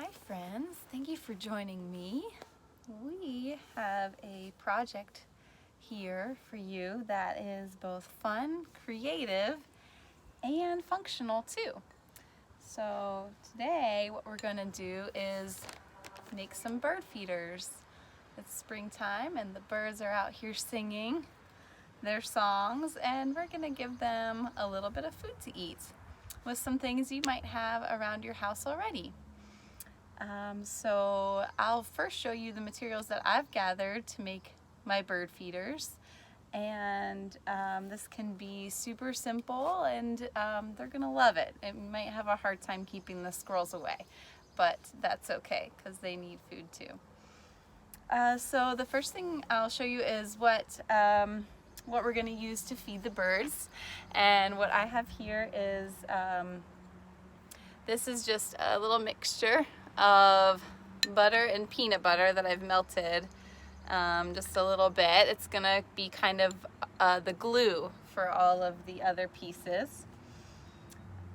Hi friends, thank you for joining me. We have a project here for you that is both fun, creative, and functional too. So today what we're going to do is make some bird feeders. It's springtime and the birds are out here singing their songs, and we're going to give them a little bit of food to eat with some things you might have around your house already. So I'll first show you the materials that I've gathered to make my bird feeders, and this can be super simple, and they're gonna love it. It might have a hard time keeping the squirrels away, but that's okay because they need food too. So the first thing I'll show you is what we're going to use to feed the birds, and what I have here is this is just a little mixture of butter and peanut butter that I've melted just a little bit. It's gonna be kind of the glue for all of the other pieces.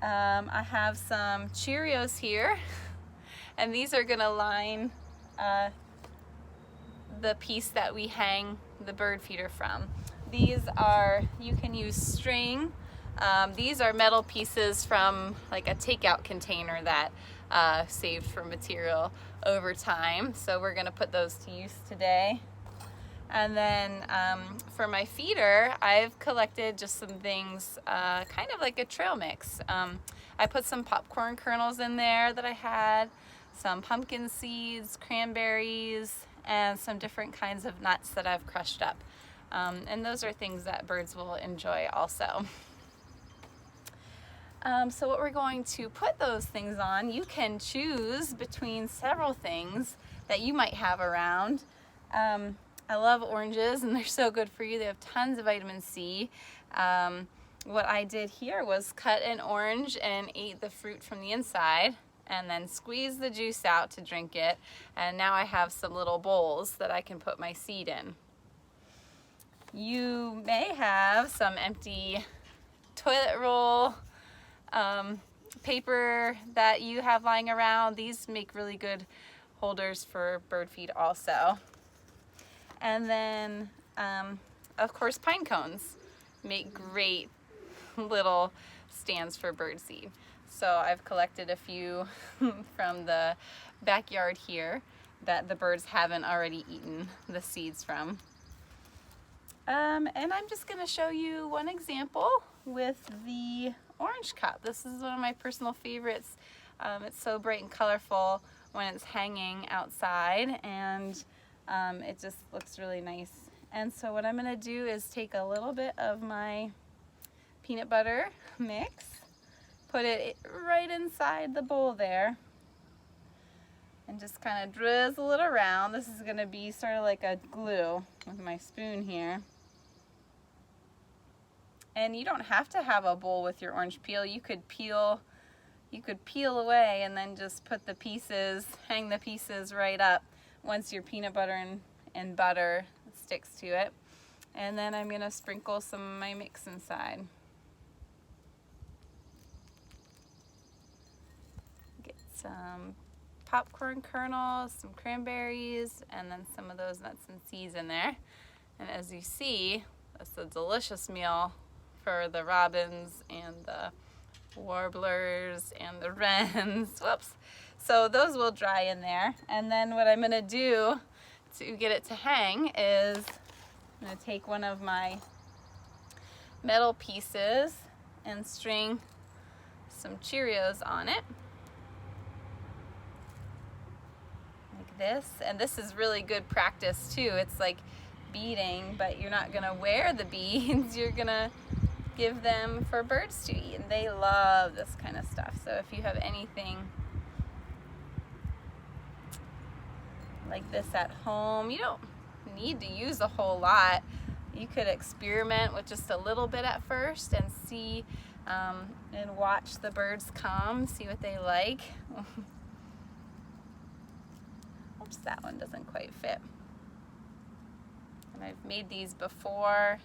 I have some Cheerios here, and these are gonna line the piece that we hang the bird feeder from. These are, you can use string. These are metal pieces from like a takeout container that saved for material over time. So we're gonna put those to use today. And then for my feeder, I've collected just some things kind of like a trail mix. I put some popcorn kernels in there that I had, some pumpkin seeds, cranberries, and some different kinds of nuts that I've crushed up. And those are things that birds will enjoy also. So what we're going to put those things on, you can choose between several things that you might have around. I love oranges, and they're so good for you. They have tons of vitamin C. What I did here was cut an orange and ate the fruit from the inside, and then squeeze the juice out to drink it. And now I have some little bowls that I can put my seed in. You may have some empty toilet roll paper that you have lying around. These make really good holders for bird feed also. And then of course pine cones make great little stands for bird seed. So I've collected a few from the backyard here that the birds haven't already eaten the seeds from. And I'm just going to show you one example with the orange cup. This is one of my personal favorites. It's so bright and colorful when it's hanging outside, and it just looks really nice. And so what I'm going to do is take a little bit of my peanut butter mix, put it right inside the bowl there, and just kind of drizzle it around. This is going to be sort of like a glue with my spoon here. And you don't have to have a bowl with your orange peel. You could peel away and then just put the pieces, hang the pieces right up once your peanut butter and butter sticks to it. And then I'm gonna sprinkle some of my mix inside. Get some popcorn kernels, some cranberries, and then some of those nuts and seeds in there. And as you see, that's a delicious meal for the robins and the warblers and the wrens. Whoops. So those will dry in there. And then what I'm going to do to get it to hang is I'm going to take one of my metal pieces and string some Cheerios on it. Like this. And this is really good practice too. It's like beading, but you're not going to wear the beads. You're going to give them for birds to eat, and they love this kind of stuff. So if you have anything like this at home, you don't need to use a whole lot. You could experiment with just a little bit at first and see and watch the birds come, see what they like. Oops, that one doesn't quite fit. And I've made these before,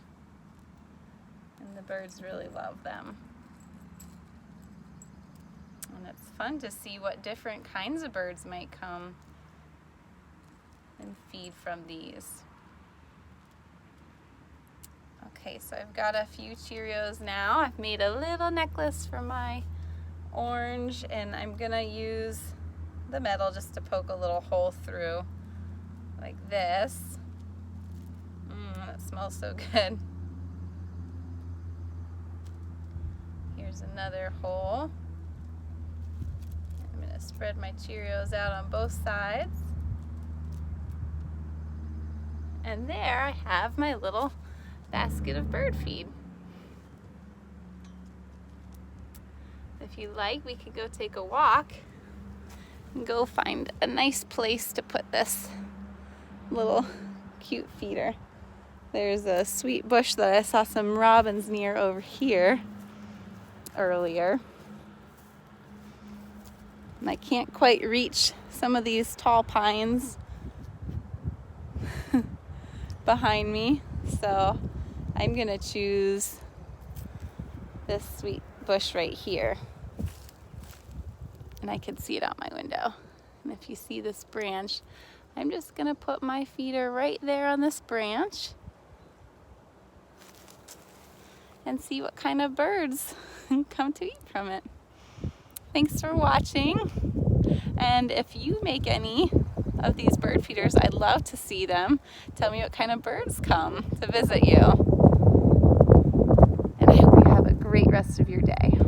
and the birds really love them. And it's fun to see what different kinds of birds might come and feed from these. Okay, so I've got a few Cheerios now. I've made a little necklace for my orange, and I'm gonna use the metal just to poke a little hole through like this. That smells so good. Here's another hole. I'm gonna spread my Cheerios out on both sides. And there I have my little basket of bird feed. If you like, we could go take a walk and go find a nice place to put this little cute feeder. There's a sweet bush that I saw some robins near over here earlier. And I can't quite reach some of these tall pines behind me, so I'm gonna choose this sweet bush right here. And I can see it out my window. And if you see this branch, I'm just gonna put my feeder right there on this branch and see what kind of birds come to eat from it. Thanks for watching. And if you make any of these bird feeders, I'd love to see them. Tell me what kind of birds come to visit you. And I hope you have a great rest of your day.